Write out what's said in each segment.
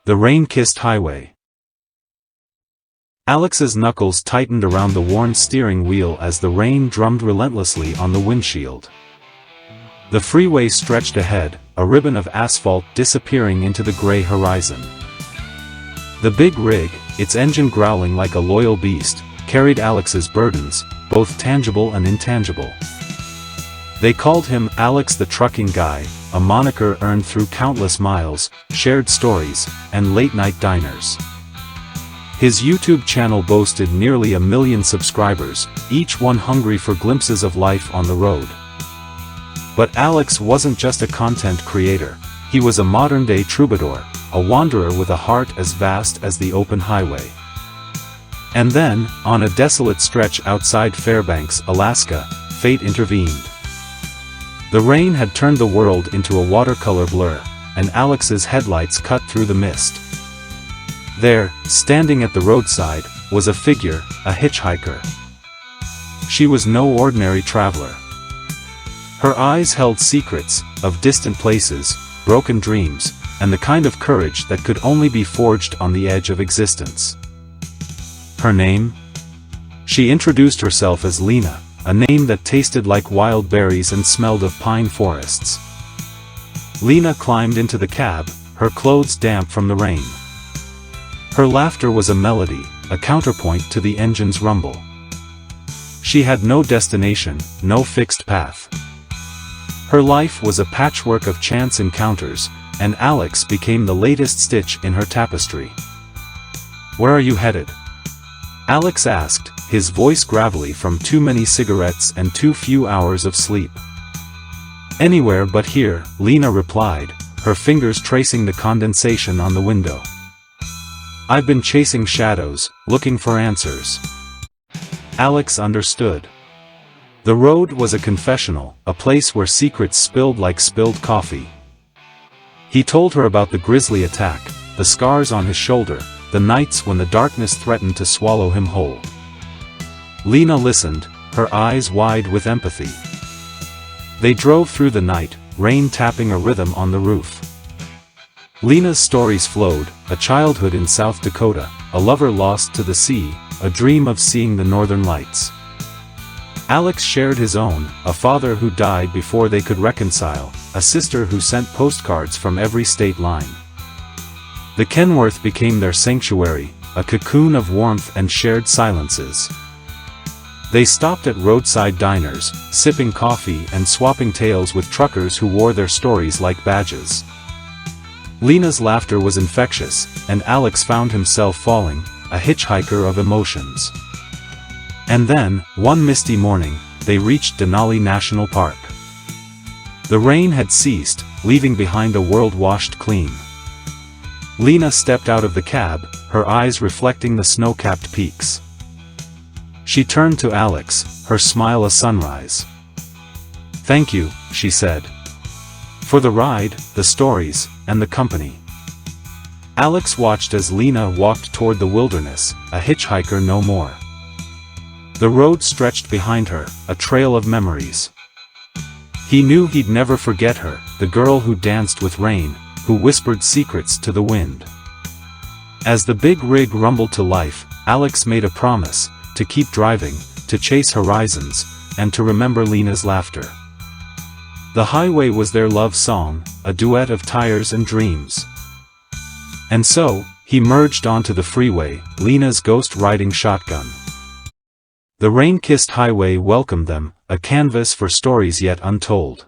The rain-kissed highway. Alex's knuckles tightened around the worn steering wheel as the rain drummed relentlessly on the windshield. The freeway stretched ahead, a ribbon of asphalt disappearing into the gray horizon. The big rig, its engine growling like a loyal beast, carried Alex's burdens, both tangible and intangible. They called him Alex the Trucking Guy, a moniker earned through countless miles, shared stories, and late-night diners. His YouTube channel boasted nearly 1 million subscribers, each one hungry for glimpses of life on the road. But Alex wasn't just a content creator, he was a modern-day troubadour, a wanderer with a heart as vast as the open highway. And then, on a desolate stretch outside Fairbanks, Alaska, fate intervened. The rain had turned the world into a watercolor blur, and Alex's headlights cut through the mist. There, standing at the roadside, was a figure, a hitchhiker. She was no ordinary traveler. Her eyes held secrets, of distant places, broken dreams, and the kind of courage that could only be forged on the edge of existence. Her name? She introduced herself as Lena, a name that tasted like wild berries and smelled of pine forests. Lena climbed into the cab, her clothes damp from the rain. Her laughter was a melody, a counterpoint to the engine's rumble. She had no destination, no fixed path. Her life was a patchwork of chance encounters, and Alex became the latest stitch in her tapestry. "Where are you headed?" Alex asked, his voice gravelly from too many cigarettes and too few hours of sleep. "Anywhere but here," Lena replied, her fingers tracing the condensation on the window. "I've been chasing shadows, looking for answers." Alex understood. The road was a confessional, a place where secrets spilled like spilled coffee. He told her about the grisly attack, the scars on his shoulder, the nights when the darkness threatened to swallow him whole. Lena listened, her eyes wide with empathy. They drove through the night, rain tapping a rhythm on the roof. Lena's stories flowed, a childhood in South Dakota, a lover lost to the sea, a dream of seeing the northern lights. Alex shared his own, a father who died before they could reconcile, a sister who sent postcards from every state line. The Kenworth became their sanctuary, a cocoon of warmth and shared silences. They stopped at roadside diners, sipping coffee and swapping tales with truckers who wore their stories like badges. Lena's laughter was infectious, and Alex found himself falling, a hitchhiker of emotions. And then, one misty morning, they reached Denali National Park. The rain had ceased, leaving behind a world washed clean. Lena stepped out of the cab, her eyes reflecting the snow-capped peaks. She turned to Alex, her smile a sunrise. "Thank you," she said. "For the ride, the stories, and the company." Alex watched as Lena walked toward the wilderness, a hitchhiker no more. The road stretched behind her, a trail of memories. He knew he'd never forget her, the girl who danced with rain, who whispered secrets to the wind. As the big rig rumbled to life, Alex made a promise, to keep driving, to chase horizons, and to remember Lena's laughter. The highway was their love song, a duet of tires and dreams. And so, he merged onto the freeway, Lena's ghost riding shotgun. The rain-kissed highway welcomed them, a canvas for stories yet untold.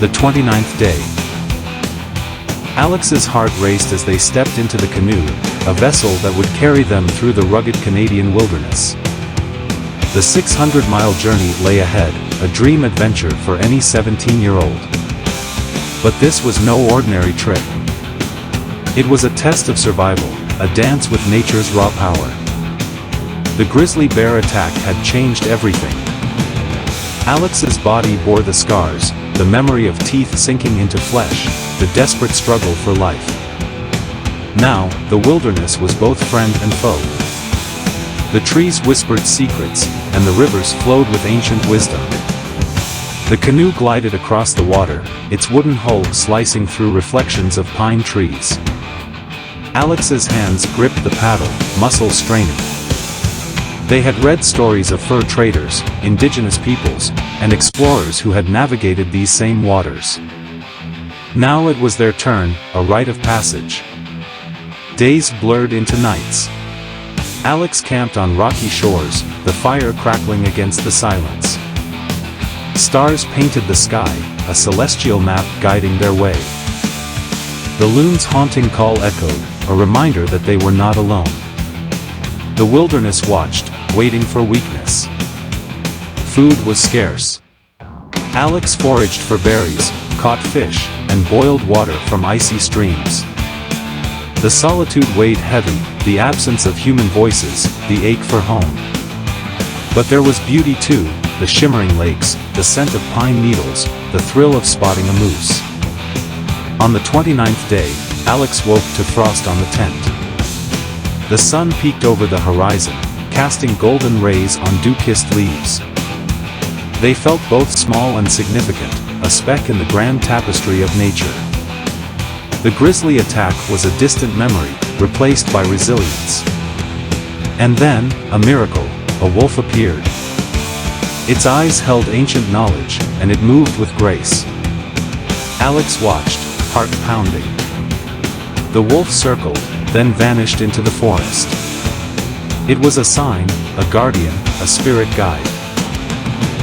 The 29th day. Alex's heart raced as they stepped into the canoe, a vessel that would carry them through the rugged Canadian wilderness. The 600-mile journey lay ahead, a dream adventure for any 17-year-old. But this was no ordinary trip. It was a test of survival, a dance with nature's raw power. The grizzly bear attack had changed everything. Alex's body bore the scars, the memory of teeth sinking into flesh, the desperate struggle for life. Now, the wilderness was both friend and foe. The trees whispered secrets, and the rivers flowed with ancient wisdom. The canoe glided across the water, its wooden hull slicing through reflections of pine trees. Alex's hands gripped the paddle, muscles straining. They had read stories of fur traders, indigenous peoples, and explorers who had navigated these same waters. Now it was their turn, a rite of passage. Days blurred into nights. Alex camped on rocky shores, the fire crackling against the silence. Stars painted the sky, a celestial map guiding their way. The loon's haunting call echoed, a reminder that they were not alone. The wilderness watched, waiting for weakness. Food was scarce. Alex foraged for berries, caught fish, and boiled water from icy streams. The solitude weighed heavy, the absence of human voices, the ache for home. But there was beauty too, the shimmering lakes, the scent of pine needles, the thrill of spotting a moose. On the 29th day, Alex woke to frost on the tent. The sun peeked over the horizon, casting golden rays on dew-kissed leaves. They felt both small and significant, a speck in the grand tapestry of nature. The grizzly attack was a distant memory, replaced by resilience. And then, a miracle, a wolf appeared. Its eyes held ancient knowledge, and it moved with grace. Alex watched, heart pounding. The wolf circled, then vanished into the forest. It was a sign, a guardian, a spirit guide.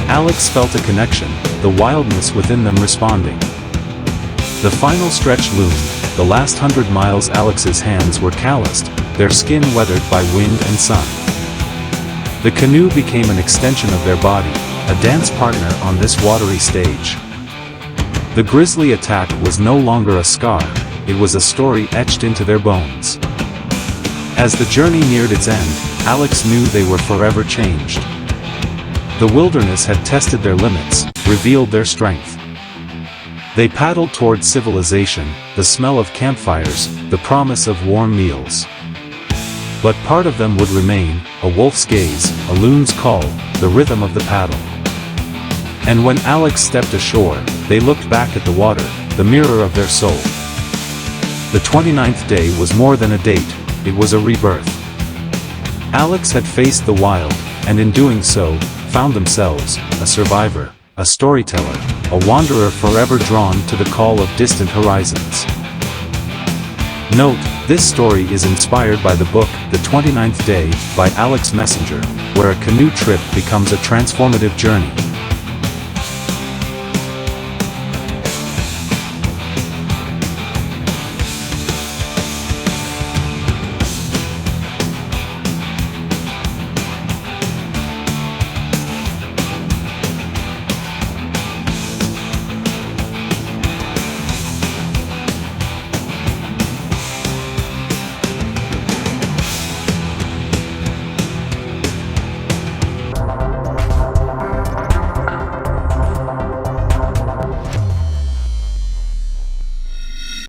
Alex felt a connection, the wildness within them responding. The final stretch loomed, the last 100 miles. Alex's hands were calloused, their skin weathered by wind and sun. The canoe became an extension of their body, a dance partner on this watery stage. The grizzly attack was no longer a scar, it was a story etched into their bones. As the journey neared its end, Alex knew they were forever changed. The wilderness had tested their limits, revealed their strength. They paddled toward civilization, the smell of campfires, the promise of warm meals. But part of them would remain, a wolf's gaze, a loon's call, the rhythm of the paddle. And when Alex stepped ashore, they looked back at the water, the mirror of their soul. The 29th day was more than a date, it was a rebirth. Alex had faced the wild, and in doing so, found themselves, a survivor, a storyteller, a wanderer forever drawn to the call of distant horizons. Note, this story is inspired by the book, The 29th Day, by Alex Messenger, where a canoe trip becomes a transformative journey.